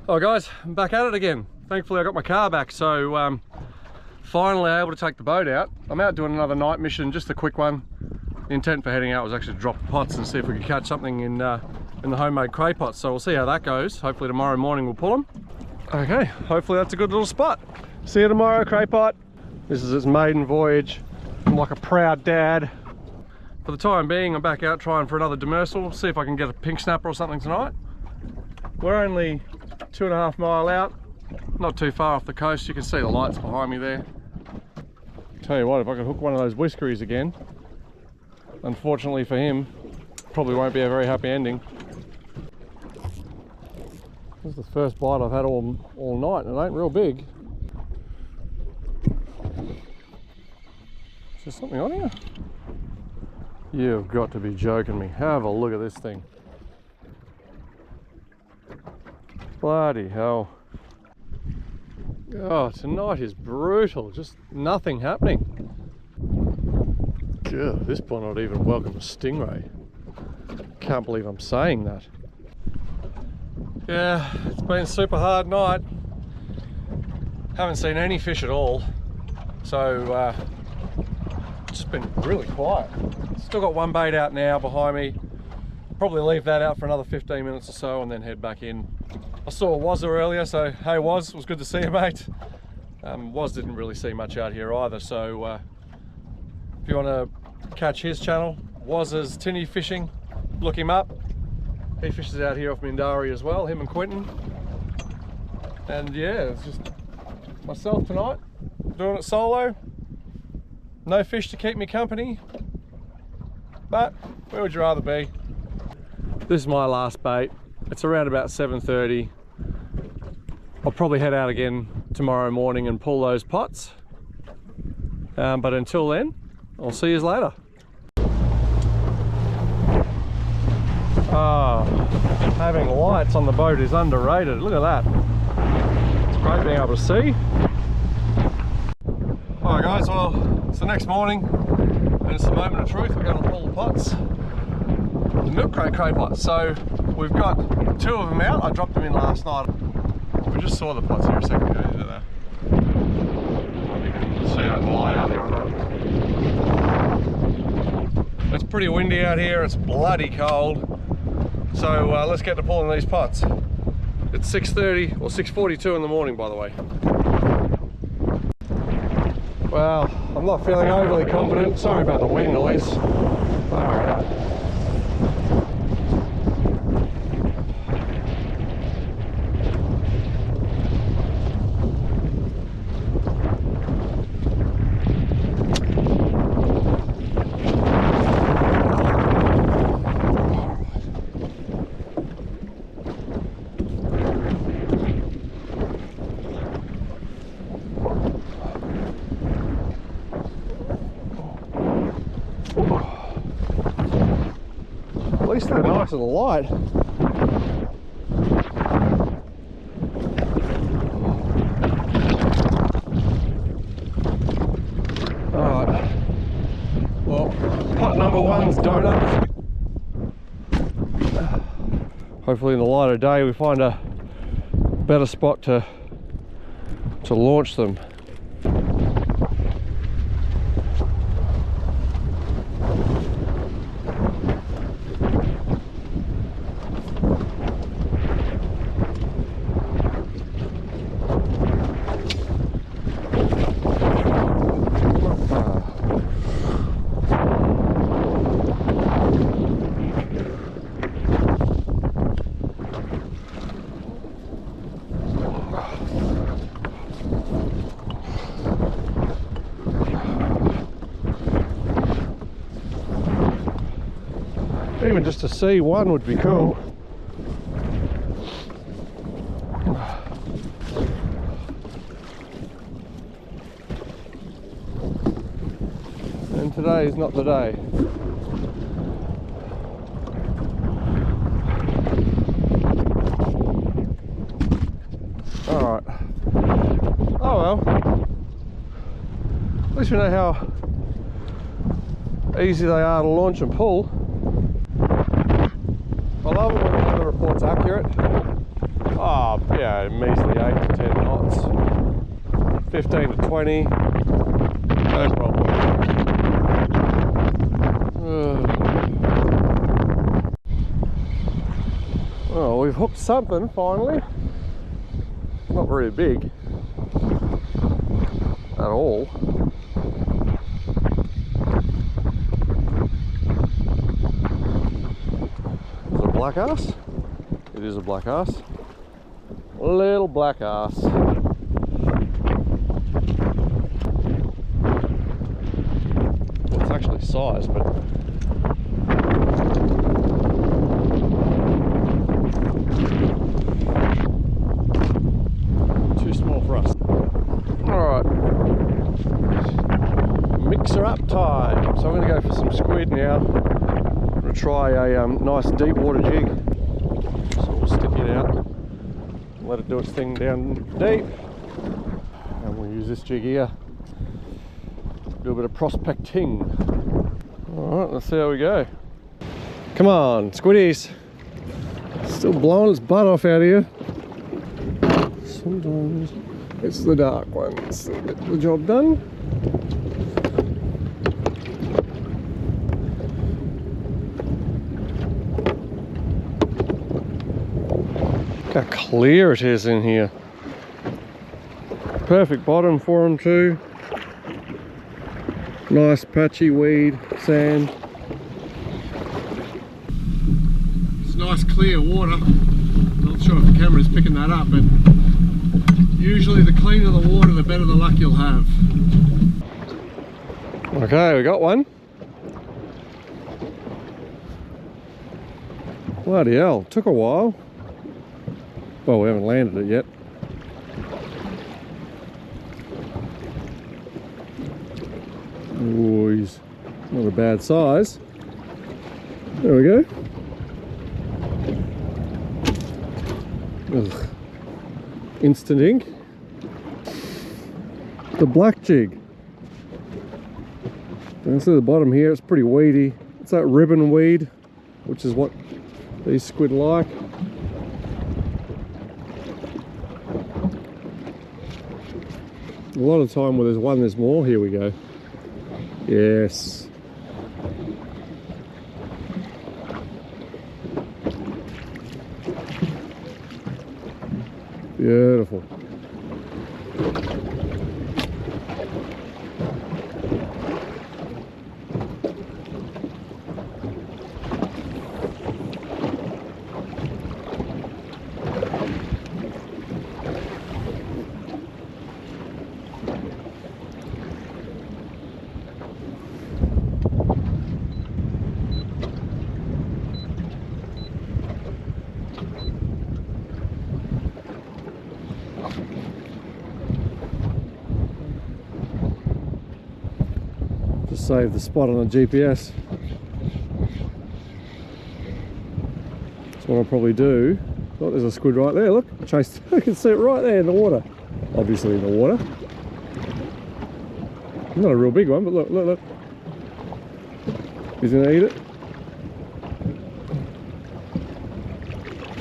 Oh guys, I'm back at it again. Thankfully I got my car back, so finally able to take the boat out. I'm out doing another night mission, just a quick one. The intent for heading out was actually to drop the pots and see if we could catch something in the homemade cray pots, so we'll see how that goes. Hopefully tomorrow morning we'll pull them. Okay, hopefully that's a good little spot. See you tomorrow, cray pot. This is its maiden voyage. I'm like a proud dad. For the time being, I'm back out trying for another demersal, see if I can get a pink snapper or something tonight. We're only 2.5 miles out, not too far off the coast. You can see the lights behind me there. Tell you what, if I could hook one of those whiskeries again, unfortunately for him, probably won't be a very happy ending. This is the first bite I've had all night, and it ain't real big. Is there something on here? You've got to be joking me. Have a look at this thing. Bloody hell. Oh, tonight is brutal. Just nothing happening. God, at this point I'd even welcome a stingray. Can't believe I'm saying that. Yeah, it's been a super hard night. Haven't seen any fish at all. So, it's just been really quiet. Still got one bait out now behind me. Probably leave that out for another 15 minutes or so and then head back in. I saw Wazza earlier, so hey Waz, it was good to see you, mate. Waz didn't really see much out here either, so if you want to catch his channel, Wazza's Tinny Fishing, look him up. He fishes out here off Mindari as well, him and Quentin. And yeah, it's just myself tonight, doing it solo. No fish to keep me company, but where would you rather be? This is my last bait. It's around about 7:30. I'll probably head out again tomorrow morning and pull those pots. But until then, I'll see you later. Having lights on the boat is underrated. Look at that. It's great being able to see. Alright guys, well, it's the next morning and it's the moment of truth. We're going to pull the pots. The milk crate cray pots. So we've got 2 of them out. I dropped them in last night. We just saw the pots here a second ago. Look at that. You can see that light out there. It's pretty windy out here. It's bloody cold. So let's get to pulling these pots. It's 6:30 or 6:42 in the morning, by the way. Well, I'm not feeling overly confident. Sorry about the wind noise. Alright. At least they're nice and light. Alright. Well, pot number 1's donut. Hopefully in the light of day we find a better spot to launch them. Even just to see one would be cool. And today is not the day. Alright. Oh well. At least we know how easy they are to launch and pull. I love it when the weather report's accurate. Oh yeah, measly 8 to 10 knots, 15 to 20, no problem. Oh, we've hooked something finally. Not very big at all. Is it a black ass? It is a black ass. A little black ass. Well, it's actually size, but too small for us. Alright. Mixer up time. So I'm going to go for some squid now. I'm going to try a nice deep water jig. So we'll stick it out. Let it do its thing down deep, and we'll use this jig here, do a bit of prospecting. Alright, let's see how we go. Come on, squiddies. Still blowing its butt off out here. Sometimes it's the dark ones that get the job done. Look how clear it is in here. Perfect bottom for them too. Nice patchy weed, sand. It's nice clear water. Not sure if the camera's picking that up, but usually the cleaner the water, the better the luck you'll have. Okay, we got one. Bloody hell, took a while. Well, we haven't landed it yet. Oh, he's not a bad size. There we go. Ugh. Instant ink. The black jig. You can see the bottom here, it's pretty weedy. It's that ribbon weed, which is what these squid like. A lot of time where there's one, there's more. Here we go. Yes. Beautiful. Save the spot on the GPS. That's what I'll probably do. Oh, there's a squid right there, look. Chase, I can see it right there in the water. Obviously in the water. Not a real big one, but look, look, look. He's gonna eat it.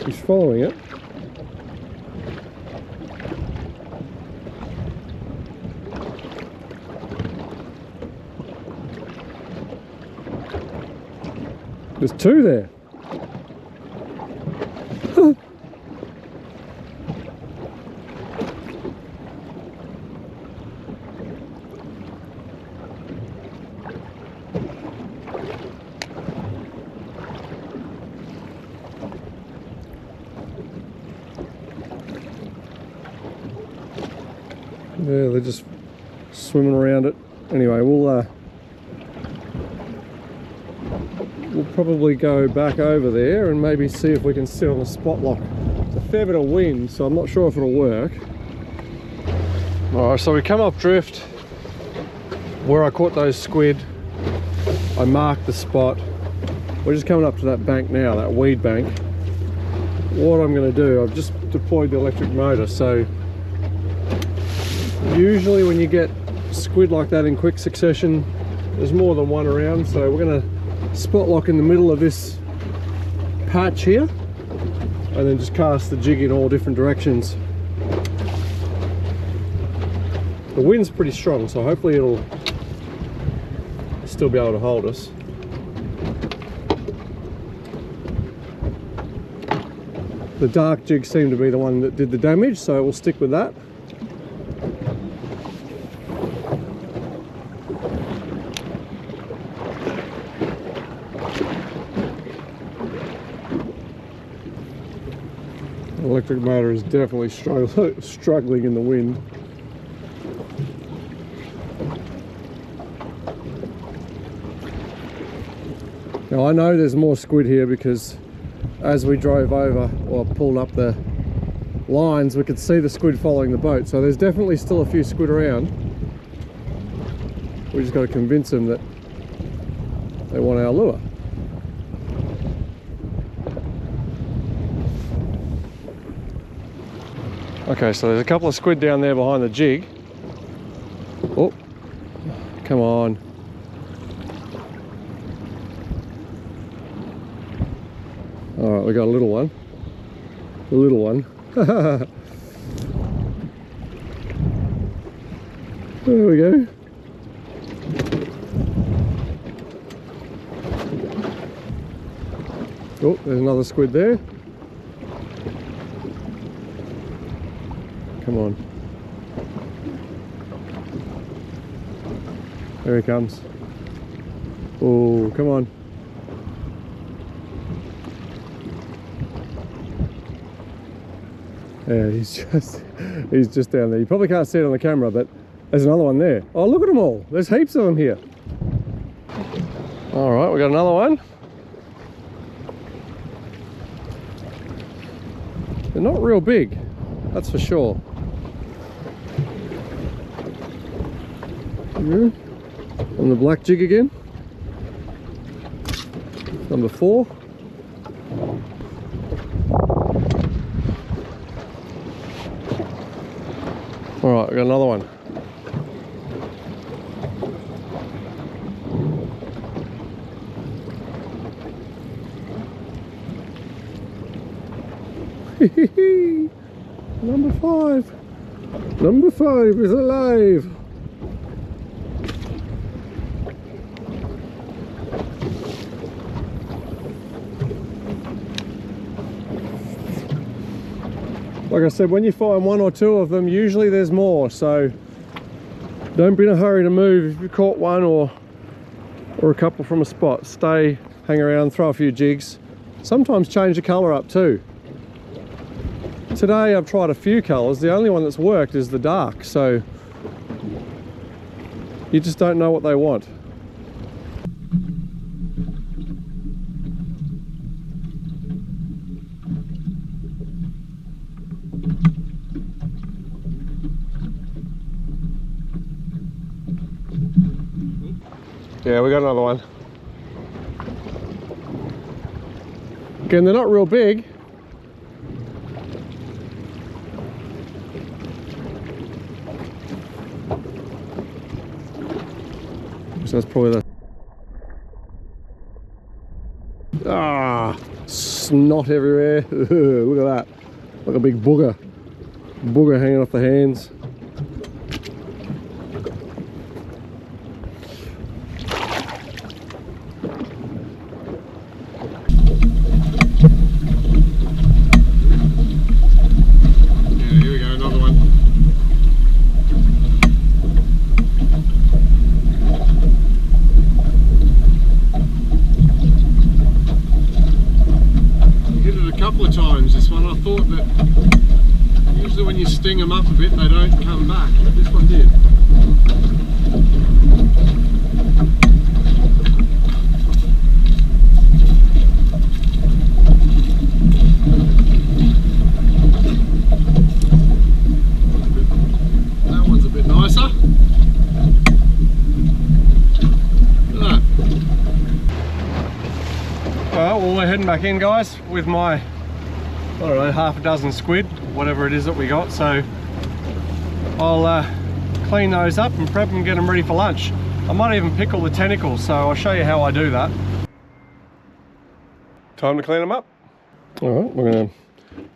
He's following it. There's two there. Yeah, they're just swimming around it. Anyway, we'll probably go back over there and maybe see if we can sit on the spot lock. It's a fair bit of wind, so I'm not sure if it'll work. Alright, so we come up drift where I caught those squid. I marked the spot. We're just coming up to that bank now, that weed bank. What I'm going to do, I've just deployed the electric motor, so usually when you get squid like that in quick succession, there's more than one around, so we're going to spot lock in the middle of this patch here. and then just cast the jig in all different directions. The wind's pretty strong, so hopefully it'll still be able to hold us. The dark jig seemed to be the one that did the damage, so we'll stick with that. The electric motor is definitely struggling in the wind. Now I know there's more squid here because as we drove over or pulled up the lines, we could see the squid following the boat. So there's definitely still a few squid around. We just got to convince them that they want our lure. Okay, so there's a couple of squid down there behind the jig. Oh, come on. All right, we got a little one. A little one. There we go. Oh, there's another squid there. Come on. There he comes. Oh, come on. Yeah, he's just down there. You probably can't see it on the camera, but there's another one there. Oh, look at them all. There's heaps of them here. All right, we got another one. They're not real big, that's for sure. On the black jig again. Number 4. All right, we got another one. Number 5. Number 5 is alive. Like I said, when you find 1 or 2 of them, usually there's more, so don't be in a hurry to move. If you caught one or a couple from a spot, stay, hang around, throw a few jigs. Sometimes change the colour up too. Today I've tried a few colours. The only one that's worked is the dark, so you just don't know what they want. Yeah, we got another one. Again, they're not real big. So that's probably the... snot everywhere. Look at that. Like a big booger. Booger hanging off the hands. Sting them up a bit, they don't come back, but this one did. That one's a bit nicer. Look at that. Well, we're heading back in, guys, with my, I don't know, half a dozen squid, whatever it is that we got. So I'll clean those up and prep and get them ready for lunch. I might even pickle the tentacles, so I'll show you how I do that. Time to clean them up. All right, we're gonna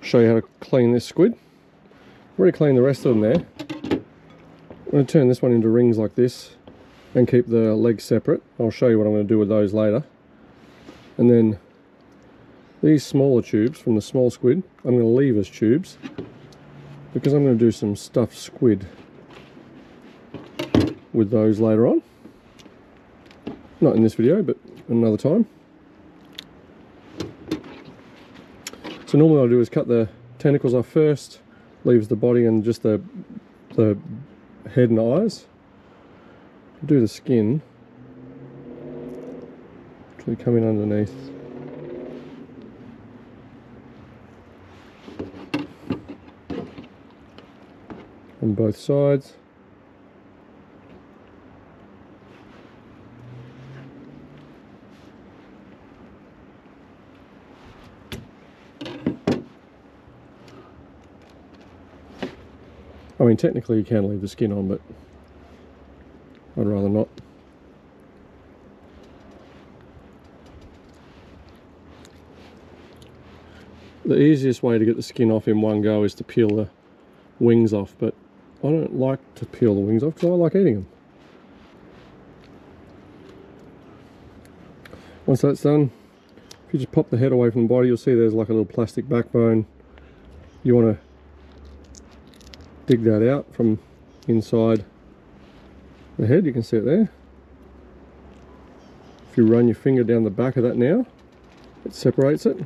show you how to clean this squid. I've already cleaned the rest of them there. I'm going to turn this one into rings like this and keep the legs separate. I'll show you what I'm going to do with those later. And then these smaller tubes from the small squid, I'm going to leave as tubes because I'm going to do some stuffed squid with those later on. Not in this video, but another time. So normally I'll do is cut the tentacles off first, leaves the body and just the head and eyes. Do the skin, actually come in underneath. On both sides. I mean, technically you can leave the skin on, but I'd rather not. The easiest way to get the skin off in one go is to peel the wings off, but I don't like to peel the wings off because I like eating them. Once that's done, if you just pop the head away from the body, you'll see there's like a little plastic backbone. You want to dig that out from inside the head. You can see it there. If you run your finger down the back of that now, it separates it.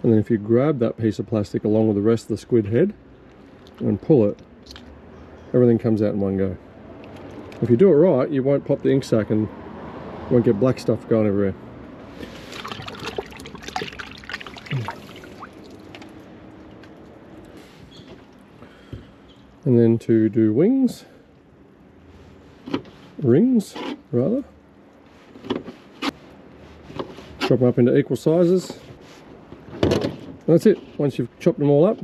And then if you grab that piece of plastic along with the rest of the squid head and pull it, everything comes out in one go. If you do it right, you won't pop the ink sac and won't get black stuff going everywhere. And then to do rings rather, chop them up into equal sizes. And that's it. Once you've chopped them all up,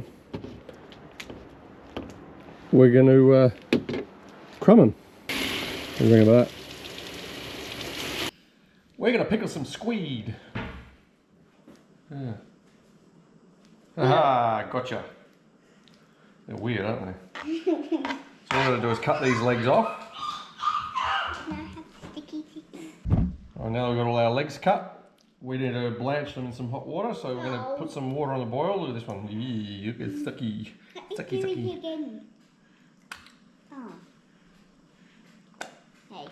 we're going to crumb them. What do you think about that? We're going to pickle some squid. Yeah. Aha, gotcha. They're weird, aren't they? So what we're going to do is cut these legs off. Oh, now we've got all our legs cut. We need to blanch them in some hot water, so we're going to put some water on the boil. Look at this one. Eee, it's sticky. Sticky, sticky. Again. Oh. Hey.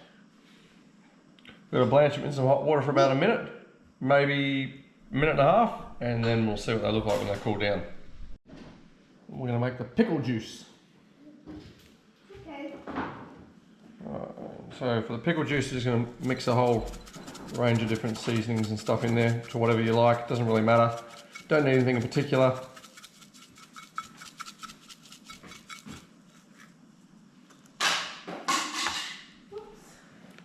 We're going to blanch them in some hot water for about a minute, maybe a minute and a half, and then we'll see what they look like when they cool down. We're going to make the pickle juice. Okay. So for the pickle juice, you're just going to mix a whole range of different seasonings and stuff in there to whatever you like. It doesn't really matter. Don't need anything in particular.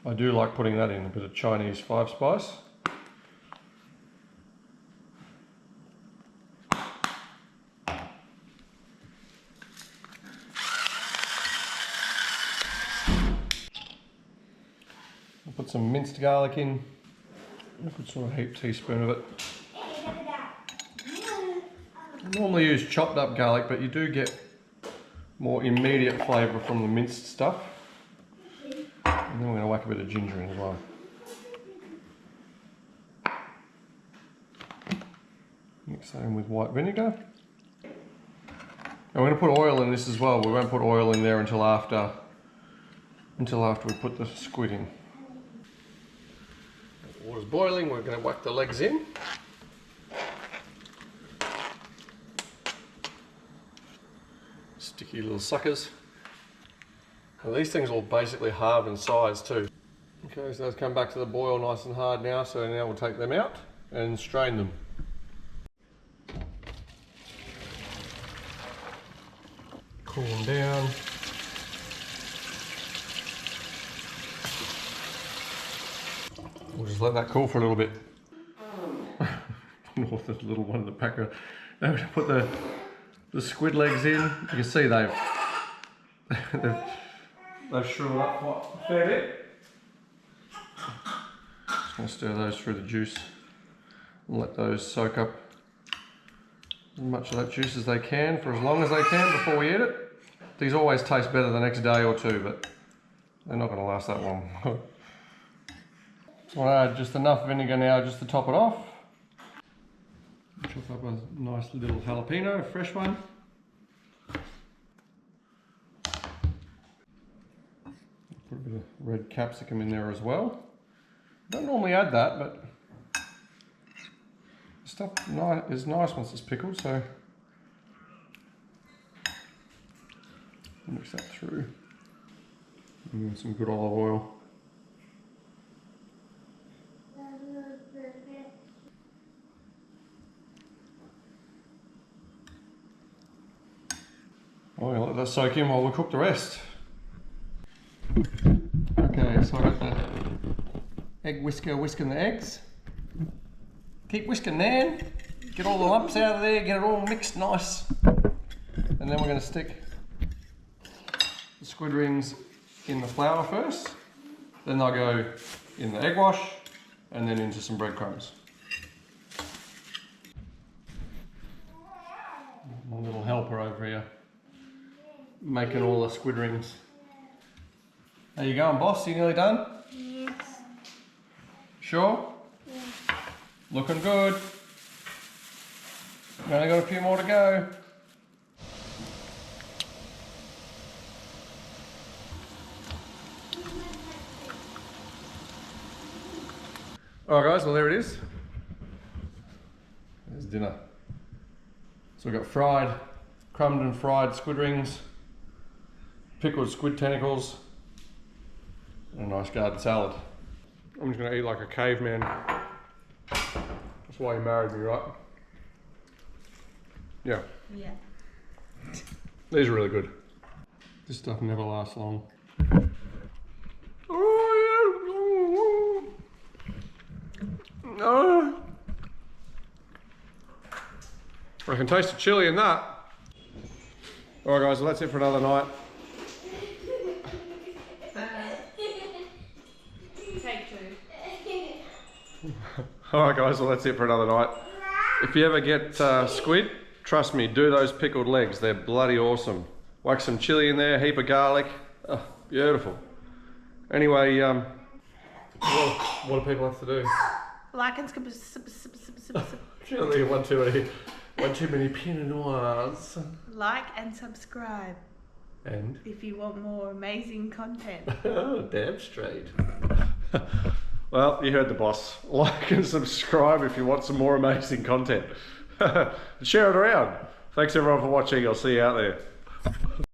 I do like putting that in, a bit of Chinese 5-spice. I'll put some minced garlic in. I put sort of a heaped teaspoon of it. I normally use chopped up garlic, but you do get more immediate flavour from the minced stuff. And then we're going to whack a bit of ginger in as well. Mix that in with white vinegar. And we're going to put oil in this as well. We won't put oil in there until after we put the squid in. The water's boiling, we're going to whack the legs in. Sticky little suckers. Now these things will basically halve in size too. Okay, so those come back to the boil nice and hard now, so now we'll take them out and strain them. Cool them down. We'll just let that cool for a little bit. Oh, the little one in the packer. Now we're going to put the squid legs in. You can see they've shriveled up quite a fair bit. Just going to stir those through the juice and let those soak up as much of that juice as they can for as long as they can before we eat it. These always taste better the next day or two, but they're not going to last that long. So I add just enough vinegar now just to top it off. Chop up a nice little jalapeno, fresh one. Put a bit of red capsicum in there as well. Don't normally add that, but stuff is nice once it's pickled, so mix that through. And some good olive oil. Oh, let that soak in while we cook the rest. Okay, so I got the egg whisker whisking the eggs. Keep whisking, Nan. Get all the lumps out of there, get it all mixed nice. And then we're going to stick the squid rings in the flour first. Then they'll go in the egg wash and then into some breadcrumbs. My little helper over here, making all the squid rings. How you going, boss? You nearly done? Yes. Sure? Yes. Looking good. We've only got a few more to go. Alright guys, well there it is. There's dinner. So we've got fried, crumbed and fried squid rings, pickled squid tentacles, and a nice garden salad. I'm just going to eat like a caveman. That's why you married me, right? Yeah. Yeah. These are really good. This stuff never lasts long. Oh. I can taste the chili in that. Alright guys, well that's it for another night. Take two. Alright guys, well that's it for another night. If you ever get squid, trust me, do those pickled legs. They're bloody awesome. Whack some chili in there, heap of garlic. Oh, beautiful. Anyway, what do people have to do? Like and One too many Pinot Noirs. like and subscribe And? if you want more amazing content. Oh, damn straight. Well, you heard the boss. Like and subscribe if you want some more amazing content. Share it around. Thanks everyone for watching. I'll see you out there.